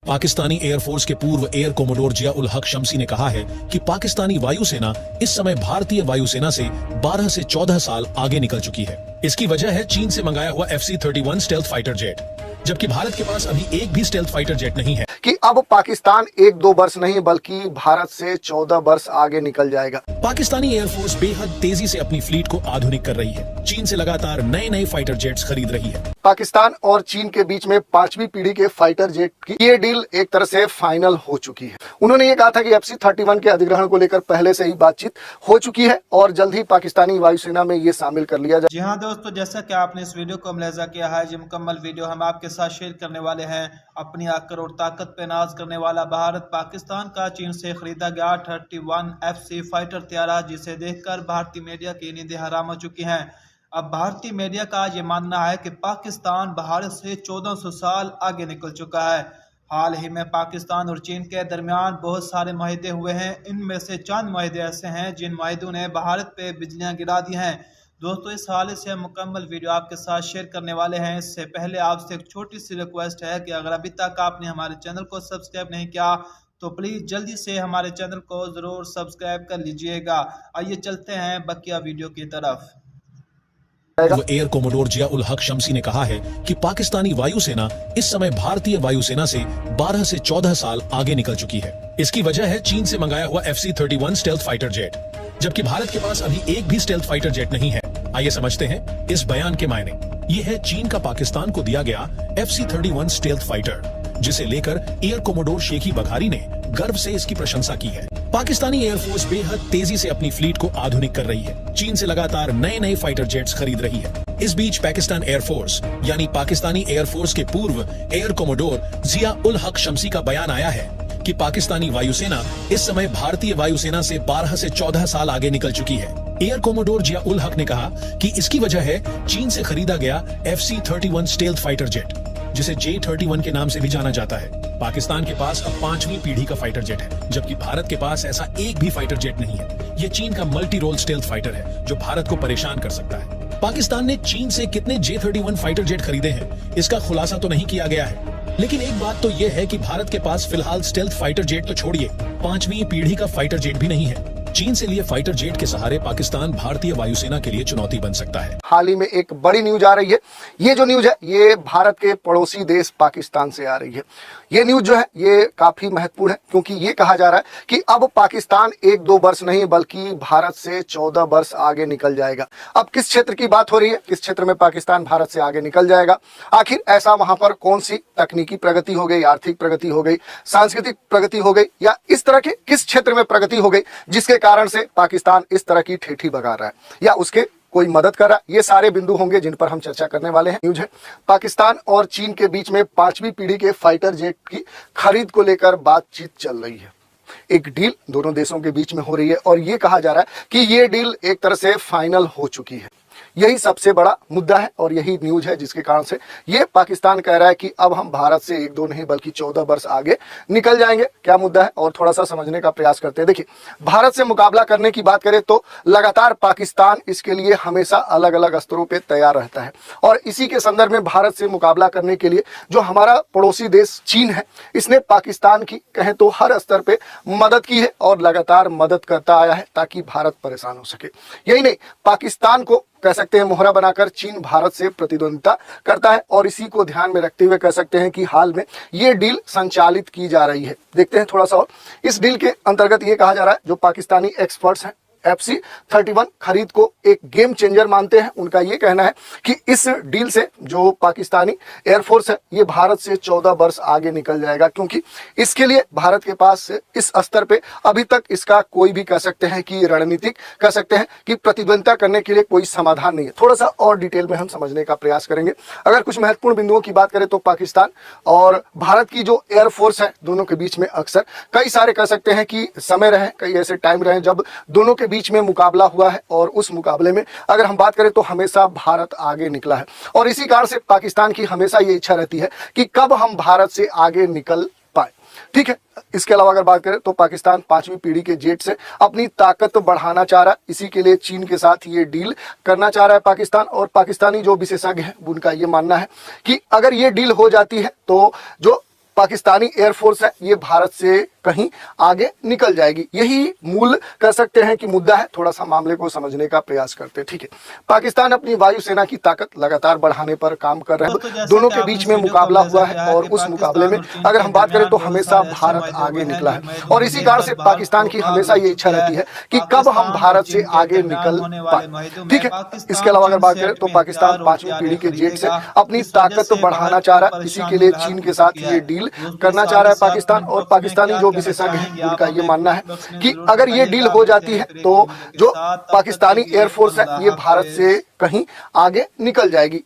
Pakistani air force के पूर्व air commodore जिया उल हक शम्सी ने कहा है कि पाकिस्तानी वायुसेना इस समय भारतीय वायुसेना से 12 से 14 साल आगे निकल चुकी है। इसकी वजह है चीन से मंगाया हुआ FC-31 स्टेल्थ फाइटर जेट, जबकि भारत के पास अभी एक भी स्टेल्थ फाइटर जेट नहीं है। कि अब पाकिस्तान 1-2 वर्ष नहीं बल्कि भारत से 14 वर्ष आगे निकल जाएगा। पाकिस्तानी एयरफोर्स बेहद तेजी से अपनी फ्लीट को आधुनिक कर रही है। चीन से लगातार नए नए फाइटर जेट्स खरीद रही है। पाकिस्तान और चीन के बीच में 5वीं पीढ़ी के फाइटर जेट की ये डील एक तरह से फाइनल हो चुकी है। उन्होंने ये कहा था कि FC-31 के अधिग्रहण को लेकर पहले से ही बातचीत हो चुकी है और जल्द ही पाकिस्तानी वायुसेना में ये शामिल कर लिया जाए। जी हाँ दोस्तों, जैसा कि आपने इस वीडियो को मुलाहिजा किया है, ये मुकम्मल वीडियो हम आपके साथ शेयर करने वाले हैं। अपनी आकर और ताकत पे नाज करने वाला भारत पाकिस्तान का चीन से खरीदा गया 31 FC फाइटर तैयारा, जिसे देखकर भारतीय मीडिया की नींदें हराम हो चुकी हैं। अब भारतीय मीडिया का ये मानना है कि पाकिस्तान भारत से 1400 साल आगे निकल चुका है। हाल ही में पाकिस्तान और चीन के दरमियान बहुत सारे माहिदे हुए हैं। इनमें से चंद माहिदे ऐसे हैं जिन माहिदों ने भारत पे बिजलियां गिरा दी हैं। दोस्तों, इस हवाले से हम मुकम्मल वीडियो आपके साथ शेयर करने वाले हैं। इससे पहले आपसे एक छोटी सी रिक्वेस्ट है कि अगर अभी तक आपने हमारे चैनल को सब्सक्राइब नहीं किया तो प्लीज़ जल्दी से हमारे चैनल को ज़रूर सब्सक्राइब कर लीजिएगा। आइए चलते हैं बकिया वीडियो की तरफ। एयर कोमोडोर जिया उल हक शम्सी ने कहा है कि पाकिस्तानी वायुसेना इस समय भारतीय वायुसेना से 12 से 14 साल आगे निकल चुकी है। इसकी वजह है चीन से मंगाया हुआ FC-31 स्टेल्थ फाइटर जेट, जबकि भारत के पास अभी एक भी स्टेल्थ फाइटर जेट नहीं है। आइए समझते हैं इस बयान के मायने। ये है चीन का पाकिस्तान को दिया गया FC-31 स्टेल्थ फाइटर, जिसे लेकर एयर कोमोडोर शेखी बघारी ने गर्व से इसकी प्रशंसा की है। पाकिस्तानी एयरफोर्स बेहद तेजी से अपनी फ्लीट को आधुनिक कर रही है। चीन से लगातार नए नए फाइटर जेट्स खरीद रही है। इस बीच पाकिस्तान एयरफोर्स यानी पाकिस्तानी एयरफोर्स के पूर्व एयर कोमोडोर जिया उल हक शम्सी का बयान आया है कि पाकिस्तानी वायुसेना इस समय भारतीय वायुसेना से 12 से 14 साल आगे निकल चुकी है। एयर कोमोडोर जिया उल हक ने कहा कि इसकी वजह है चीन से खरीदा गया FC-31 स्टेल्थ फाइटर जेट, जिसे J-31 के नाम से भी जाना जाता है। पाकिस्तान के पास अब 5वीं पीढ़ी का फाइटर जेट है, जबकि भारत के पास ऐसा एक भी फाइटर जेट नहीं है। ये चीन का मल्टी रोल स्टेल्थ फाइटर है जो भारत को परेशान कर सकता है। पाकिस्तान ने चीन से कितने J-31 फाइटर जेट खरीदे हैं, इसका खुलासा तो नहीं किया गया है, लेकिन एक बात तो यह है कि भारत के पास फिलहाल स्टेल्थ फाइटर जेट तो छोड़िए, 5वीं पीढ़ी का फाइटर जेट भी नहीं है। चीन से लिए फाइटर जेट के सहारे पाकिस्तान भारतीय वायुसेना के लिए चुनौती बन सकता है। हाल ही में एक बड़ी न्यूज आ रही है। ये जो न्यूज है ये भारत के पड़ोसी देश पाकिस्तान से आ रही है। ये न्यूज जो है ये काफी महत्वपूर्ण है, क्योंकि ये कहा जा रहा है कि अब पाकिस्तान 1-2 वर्ष नहीं बल्कि भारत से 14 वर्ष आगे निकल जाएगा। अब किस क्षेत्र की बात हो रही है, किस क्षेत्र में पाकिस्तान भारत से आगे निकल जाएगा? आखिर ऐसा वहां पर कौन सी तकनीकी प्रगति हो गई, आर्थिक प्रगति हो गई, सांस्कृतिक प्रगति हो गई, या इस तरह के किस क्षेत्र में प्रगति हो गई जिसके कारण से पाकिस्तान इस तरह की ठेठी बगा रहा है, या उसके कोई मदद कर रहा है? ये सारे बिंदु होंगे जिन पर हम चर्चा करने वाले हैं। न्यूज है पाकिस्तान और चीन के बीच में 5वीं पीढ़ी के फाइटर जेट की खरीद को लेकर बातचीत चल रही है। एक डील दोनों देशों के बीच में हो रही है और ये कहा जा रहा है कि ये डील एक तरह से फाइनल हो चुकी है। यही सबसे बड़ा मुद्दा है और यही न्यूज है जिसके कारण से ये पाकिस्तान कह रहा है कि अब हम भारत से 1-2 नहीं बल्कि 14 वर्ष आगे निकल जाएंगे। क्या मुद्दा है और थोड़ा सा समझने का प्रयास करते हैं। देखिए, भारत से मुकाबला करने की बात करें तो लगातार पाकिस्तान इसके लिए हमेशा अलग अलग स्तरों पे तैयार रहता है और इसी के संदर्भ में भारत से मुकाबला करने के लिए जो हमारा पड़ोसी देश चीन है, इसने पाकिस्तान की कहें तो हर स्तर पे मदद की है और लगातार मदद करता आया है ताकि भारत परेशान हो सके। यही नहीं, पाकिस्तान को कह सकते हैं मोहरा बनाकर चीन भारत से प्रतिद्वंदिता करता है और इसी को ध्यान में रखते हुए कह सकते हैं कि हाल में ये डील संचालित की जा रही है। देखते हैं थोड़ा सा और। इस डील के अंतर्गत ये कहा जा रहा है, जो पाकिस्तानी एक्सपर्ट्स हैं FC-31 खरीद को एक गेम चेंजर मानते हैं। उनका ये कहना है कि इस डील से जो पाकिस्तानी एयरफोर्स है ये भारत से 14 वर्ष आगे निकल जाएगा, क्योंकि इसके लिए भारत के पास इस स्तर पे अभी तक इसका कोई भी कह सकते हैं कि रणनीतिक कह सकते हैं कि प्रतिद्वंदिता करने के लिए कोई समाधान नहीं है। थोड़ा सा और डिटेल में हम समझने का प्रयास करेंगे। अगर कुछ महत्वपूर्ण बिंदुओं की बात करें तो पाकिस्तान और भारत की जो एयरफोर्स है दोनों के बीच में अक्सर कई सारे कह सकते हैं कि समय रहे, कई ऐसे टाइम रहे जब दोनों के बीच में मुकाबला हुआ है और उस मुकाबले में अगर हम बात करें तो हमेशा भारत आगे निकला है और इसी कारण से पाकिस्तान की हमेशा ये इच्छा रहती है कि कब हम भारत से आगे निकल पाए। ठीक है, इसके अलावा अगर बात करें तो पाकिस्तान 5वीं पीढ़ी के जेट से अपनी ताकत बढ़ाना चाह रहा है। इसी के लिए चीन के साथ ये डील करना चाह रहा है पाकिस्तान, और पाकिस्तानी जो विशेषज्ञ हैं उनका ये मानना है कि अगर ये डील हो जाती है तो जो पाकिस्तानी एयरफोर्स है ये भारत से कहीं आगे निकल जाएगी। यही मूल कह सकते हैं कि मुद्दा है। थोड़ा सा मामले को समझने का प्रयास करते हैं। ठीक है, पाकिस्तान अपनी वायुसेना की ताकत लगातार बढ़ाने पर काम कर रहा है। दोनों के बीच में मुकाबला हुआ है और उस मुकाबले में अगर हम बात करें तो हमेशा भारत आगे निकला है और इसी कारण से पाकिस्तान की हमेशा ये इच्छा रहती है कि कब हम भारत से आगे निकल पाए। ठीक है, इसके अलावा अगर बात करें तो पाकिस्तान 5वीं पीढ़ी के जेट से अपनी ताकत बढ़ाना चाह रहा है। इसी के लिए चीन के साथ ये डील करना चाह रहा है पाकिस्तान। और पाकिस्तानी जो विशेषज्ञ हैं उनका ये मानना है कि अगर ये डील हो जाती है तो जो पाकिस्तानी एयरफोर्स है ये भारत से कहीं आगे निकल जाएगी।